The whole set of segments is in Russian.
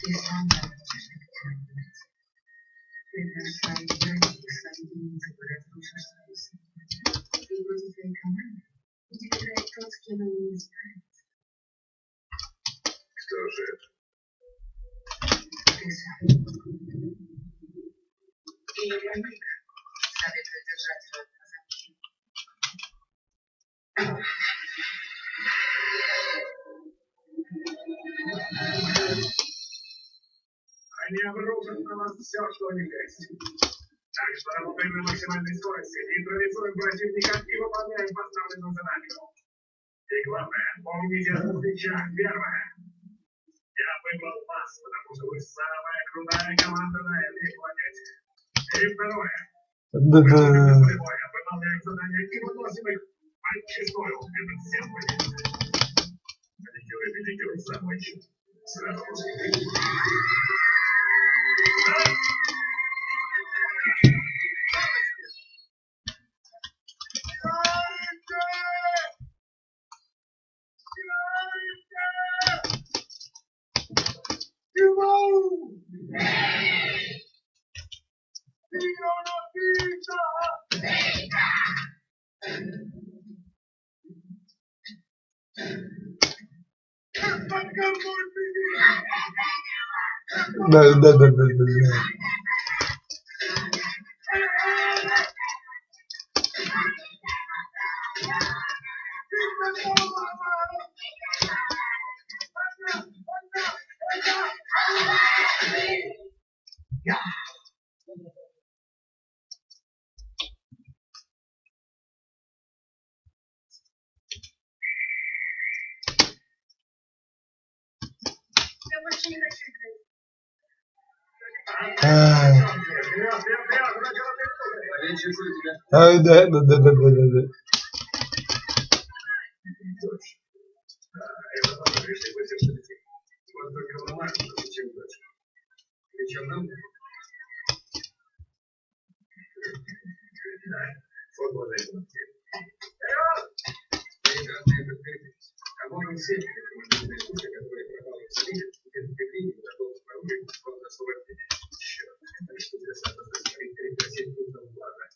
Что же это? Они обрушат на вас все, что у них есть. Так что работаем на максимальной скорости, нейтрализуем противника и выполняем поставленную задачу. И главное, помните о двух вещах. Первое. Я выбрал вас, потому что вы самая крутая команда на этой планете. И второе. Мы ходим на поле боя, выполняем задания и выносим их подчистую. Это всем понятно. Педикюр, закончен. Сразу после. Да. Я больше не хочу играть. Да. Вот только волноваться, зачем дочь. Причем нам? Да, свободная эмоция. Прекрасная подтвердить. А можем все дискуссии, которые пропали в Союзе, теперь прикрепить такого управления фонд освобождения. Черт, это что для создания своих перекрасить пунктом плана.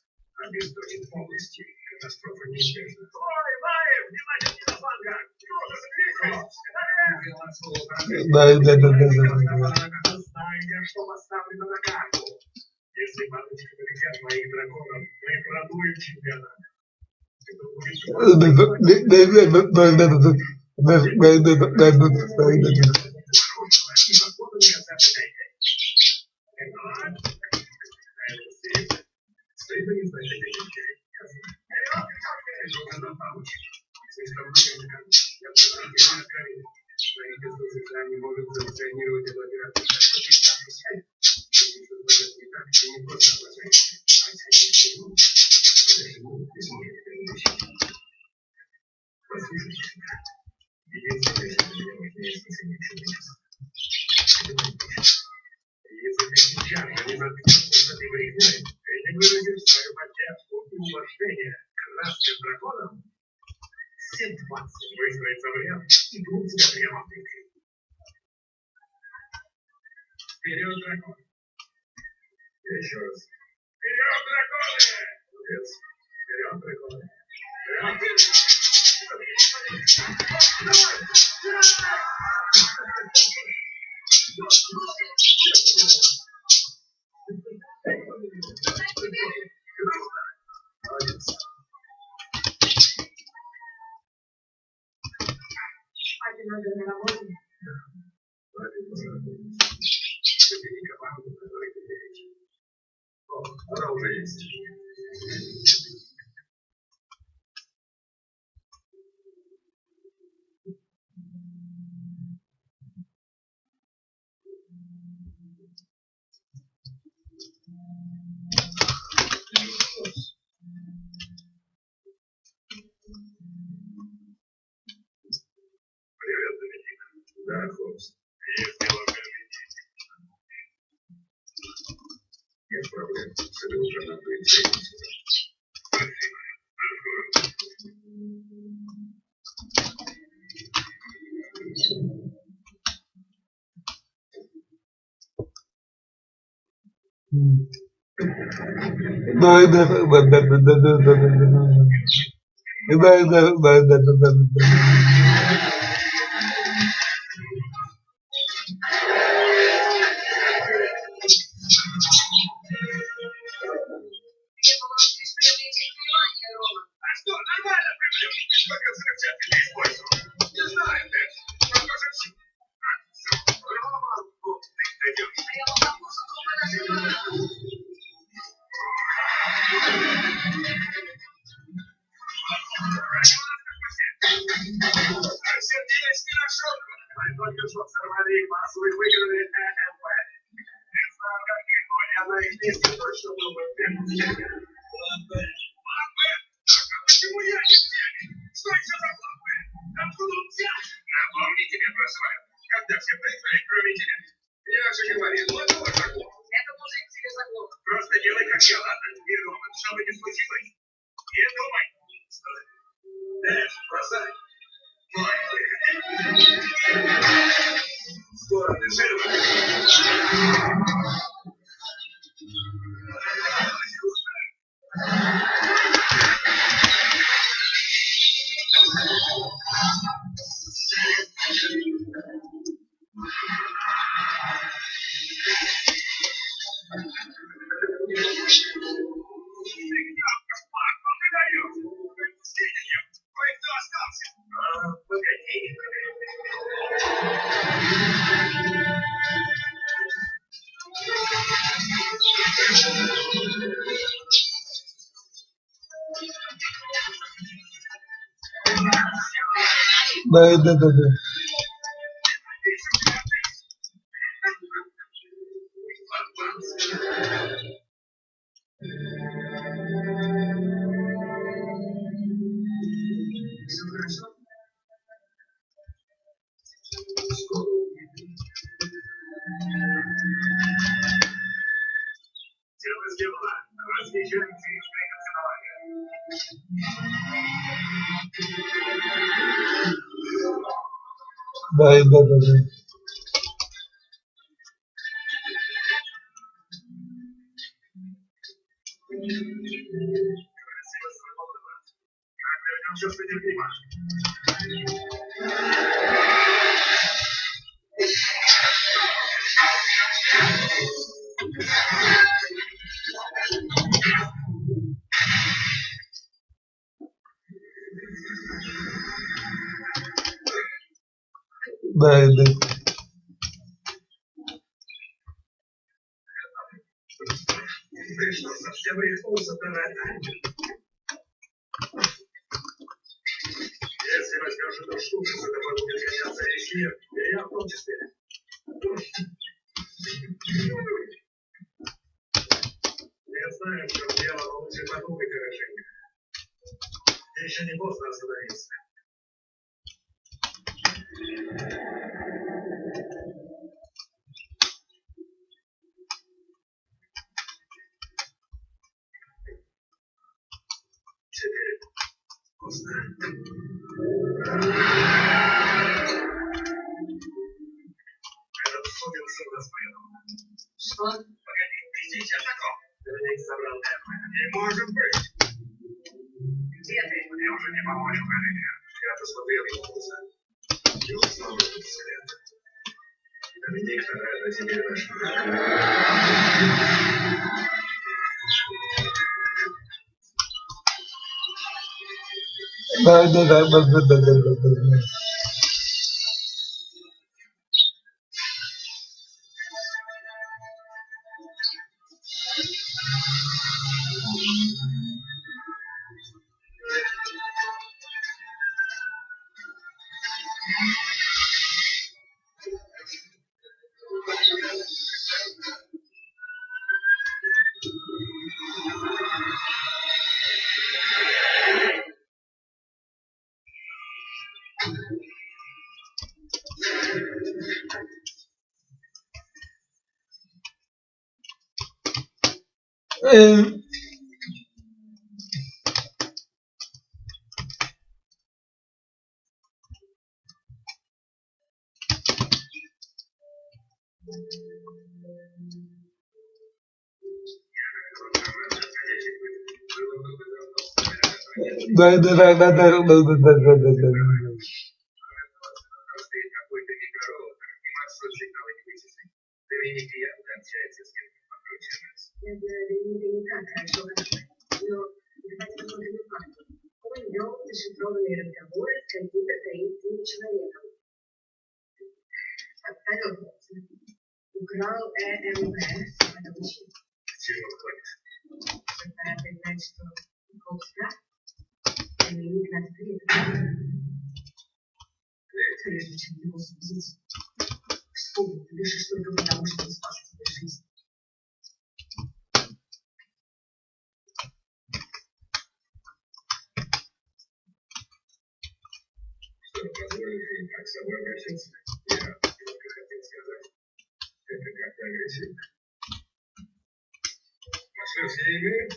Обесточит полностью. Катастрофа неизбежна. Ой, Маев, внимание, не на флангах! Южа, заберитесь! Знаете, что поставлено на карту. Если баточка полетят моих драконов, мы продуем чемпионат. Они могут санкционировать эту операцию. Не просто обладать, а всяким. Послушайте, единственное, что для меня важнее, если не чувствуется. Если ты сейчас не заткнешься с этой войной, и не выразишь свою поддержку и уважение к красным драконам, все 20 выстроятся в ряд и будут тебя прямо в тыльке. Вперед, дракон! Еще раз. Вперед, драконы! Молодец. Вперед, драконы! Вперед! Молодец. Папе надо на работу. Собери команду, которой ты веришь. О, она уже есть. Привет, Доминик. Да, Хопс. Есть дело в Нет проблем. Это уже на той цели. Спасибо. А что, нормально прибьем? Пока взрывчатка не использовал. Не знаю, Тед. Похоже, все. Рома, вот ты дойдешь. Сергей не нашел. Мы только что сорвали их массу и выиграли ЭМП. Не знаю, как их, но я на их месте точно был бы в первом степени. Почему я не в теме? Что еще за планы? Откуда он взял? Напомни тебе про свою. Когда все проиграли, кроме тебя. Я же говорил, вот твой закон. Это мужик тебе закон. Просто делай, как я, ладно? И, Роман, что бы ни случилось, не думай. Стой. Бросай. Мой выход. Стороны жиры. Да. Все хорошо? Дело сделано. Разъезжаем через прикосновение. Да. Красиво сработано. Вернемся с этим мимо. Да. Ты что, совсем рехнулся, Дональда? Если возьмешь эту штуку, то будет гоняться весь мир. И я в том числе. Я знаю, в чем дело, но лучше подумай хорошенько. Еще не поздно остановиться. Теперь поздно. Этот сукин сын нас понял. Что? Погоди, ты здесь, я таков. Верник собрал Эмма. Не может быть. Где ты? Мне уже не помочь, Валерия. Я посмотрел ему в глаза. И узнал этот взгляд. Доминик, это тебе наш враг. Да. Стоит какой-то микророутер, и маршрут сигнала не вычислить. Доминик явно общается с кем-то покруче нас. Я знаю, Доминика не так хорошо готовит. Но давайте посмотрим на факты. Он вел зашифрованные разговоры с каким-то таинственным человеком. Подставил хлопца. Украл ЭМП. Это очень. Чего ходит? Это признать, что хлопца Доминик нас предал. Прежде чем его судить, вспомни, ты дышишь только потому, что он спас тебе жизнь. Что позволит ей так с собой обращаться? Я только хотел сказать. Это как-то агрессивно. А что все имеют?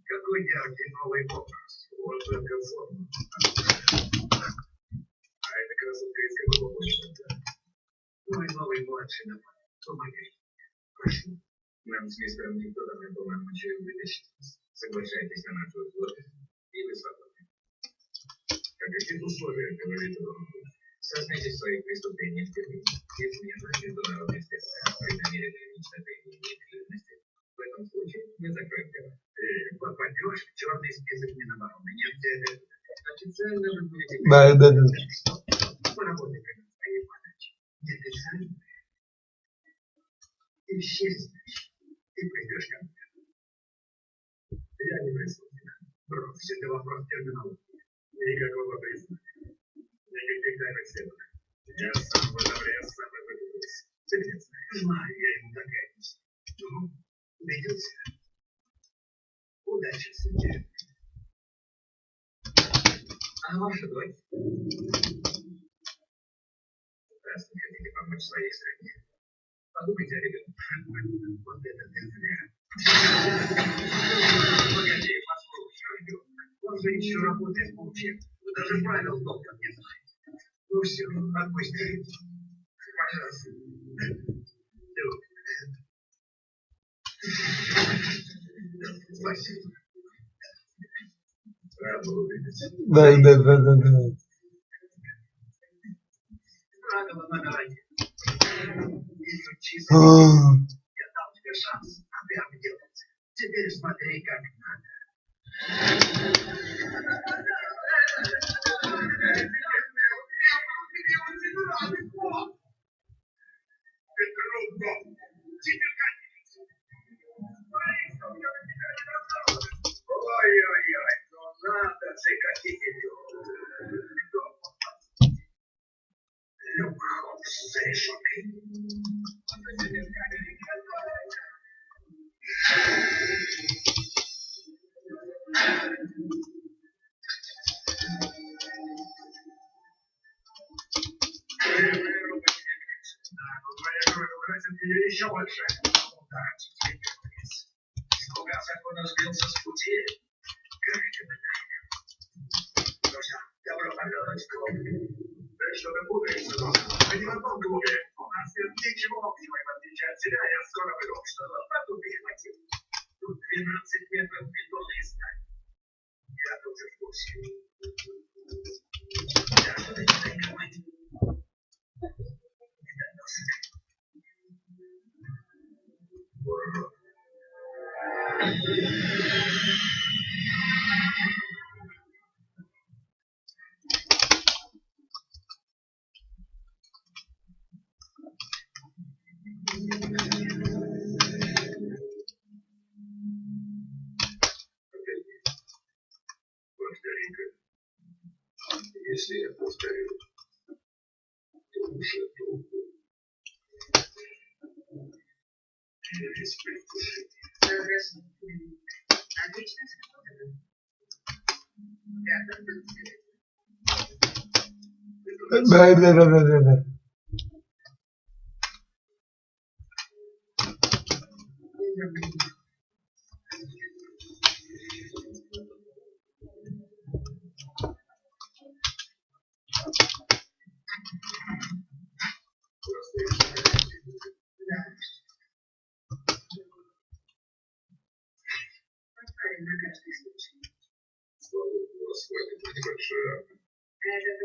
Какой яркий новый образ. Вот только форма. А это красотка из какого года? Мой новый младший напад. Помоги. Прошу. Нам с мистером Николаем, по-моему, через 2000. Соглашайтесь на нашу условия. И вы свободны. О каких условиях говорит он? Сознайтесь в своих преступлениях впервые. Если не знаю международной спецоперации при намеренном уничтожении неклюдности, в этом случае мы закроем дело. Ты попадешь в черный список Минобороны. Нет, это официально вы будете... Поработай как своей подачи. Неофициально. Исчезнешь. Ты придешь ко мне. Я не прислушаю. Брось, это вопрос терминологии. Никакого признания. Никаких тайных сведок. Я сам подобрел, сам выпутаюсь. Ты не знаешь. Знаю, я ему догадаюсь. Ну, убедился. Удачи в суде. А ваша дочь? Раз не хотите помочь своей стране, подумайте о ребенке. Вот это ты зря. Погоди, послушай. Он же еще работает в учебе. Вы даже правил доктор не знаете. Ну все, отпусти. Пожалуйста. Спасибо. Рад был увидеть. Правила на дороге. Изучи. Я дал тебе шанс, а ты обделался. Теперь смотри, как надо. Ой-ой-ой, ну надо закатить ее. Люк Холмс зарешеткой. Твоя кровь украсит ее еще больше. Да, теперь вниз. Слуга закона сбился с пути. Как это тайна? Ну что, добро пожаловать в клуб. Да что-то путаешься, но мы не в одном клубе. У нас нет ничего общего, и в отличие от тебя, я скоро выйду, что лопату перехватил. Тут 12 метров бетона и сталь. Я тоже в курсе. Я буду не тайковать. Если я повторю, то уже долго. Через предвкушение. Отлично сработано.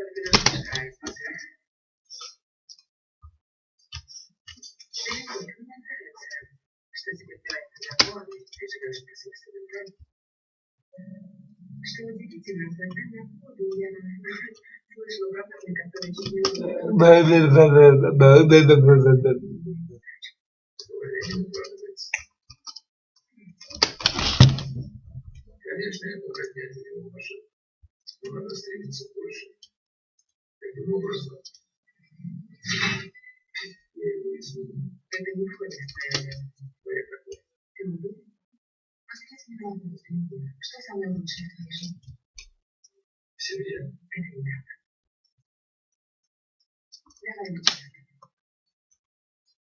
только разрушает себя. Мне нравится, что тебе плевать на законы, ты живешь по собственным правилам. Что удивительно, когда я буду, я слышала про парня, который чуть не умер. Конечно, я буду отнять у него машину. Но надо стремиться больше. Таким образом, я его изменю. Это не входит в твои обязанности. Ты уверен? Просто я тебе вопрос, что самое лучшее в твоей жизни? В семье. Это неправда. Давай начнем.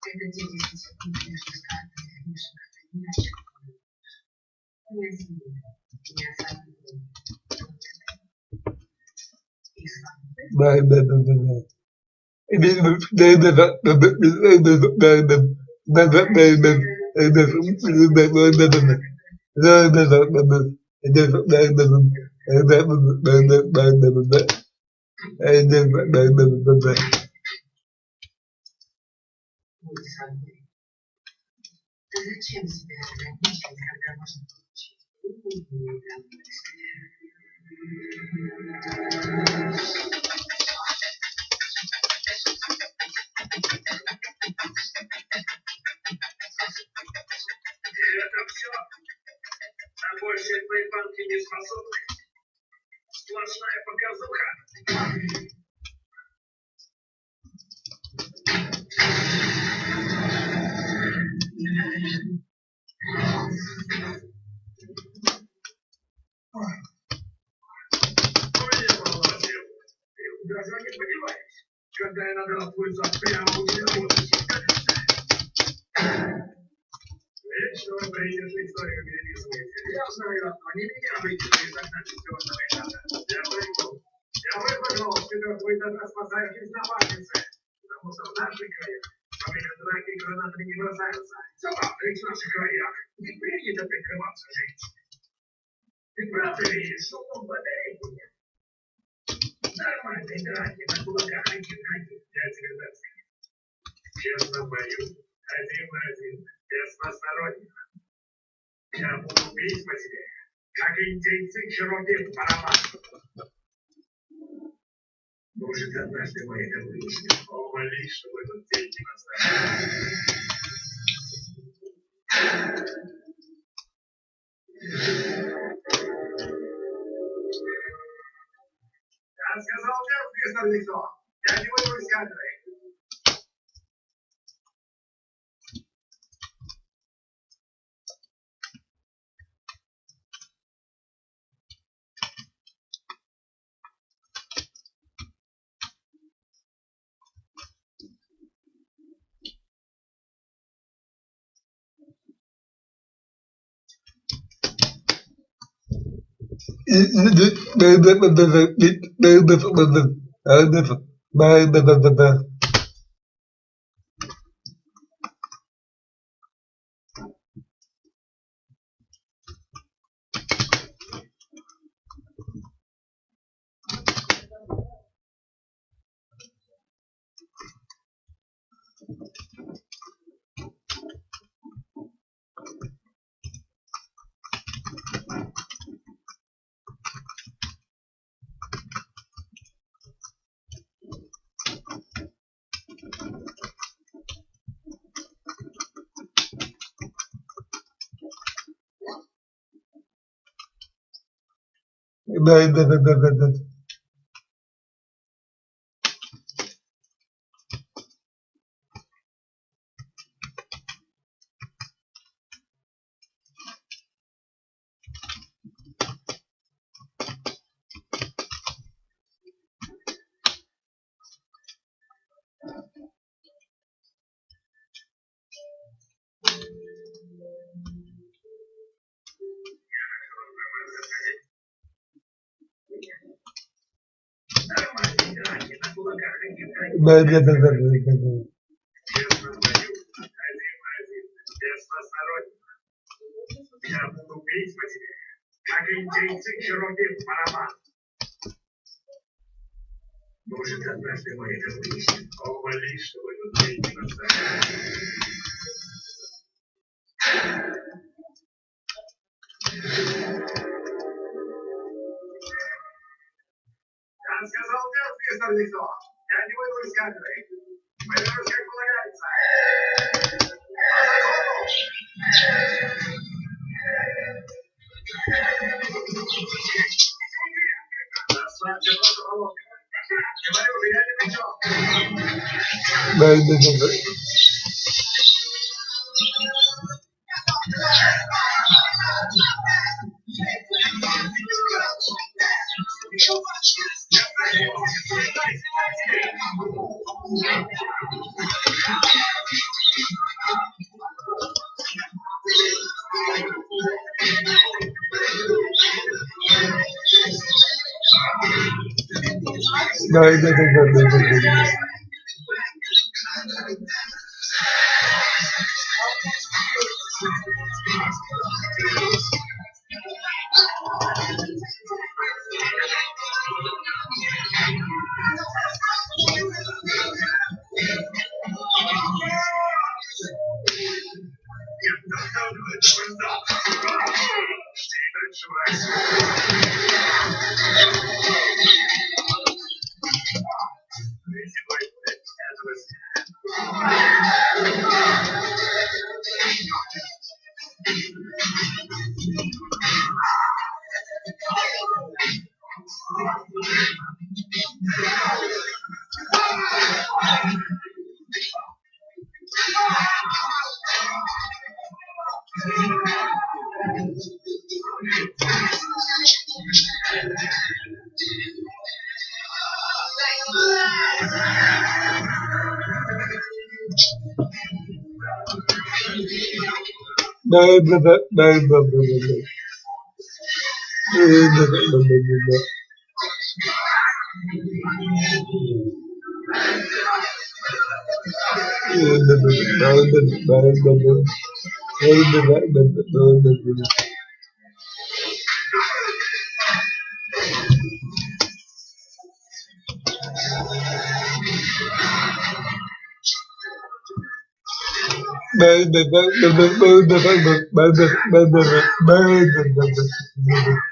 Это те 10 секунд между стартом и финишем, когда ни о чем не думаешь. Не о себе, не о самом главном. И слава Богу. Будь собой. Ты зачем себя ограничивать, когда можно получить любую удовольствие? И это все. На большие твои банки не способны. Сплошная показуха. Ты даже не понимаешь, когда я надрал твой зад прямо у тебя в офисе. Вечно вы придете историю переписываете. Я знаю, но не меня выкинули из окна четвертого этажа. Я выпрыгнул с четвертого этажа, спасая жизнь напарницы. Потому что в наших краях во время драки гранаты не бросаются. Ведь в наших краях не принято прикрываться женщиной. Ты правда веришь, что он батарейку нет? Нормальной драки на кулаках один на один. Я тебе так скажу. Честно бою, 1 на 1, без посторонних. Я буду бить по тебе, как индейцы широких барабан. Может, однажды мы это выясним. О, молись, чтобы этот день не настал. Я сказал нет, мистер Никсон. Я не выйду из кадры. Честно бою, 1 на 1, без посторонних. Я буду бить по тебе, как индейцы широких барабан. Может, однажды мы это выясним. О, молись, чтобы этот день не настал. Я сказал нет, мистер Никто. Я не выйду из камеры. Мы вернемся, как полагается. Расслабься, просто володка. Говорю же, я не причем. Да. Да.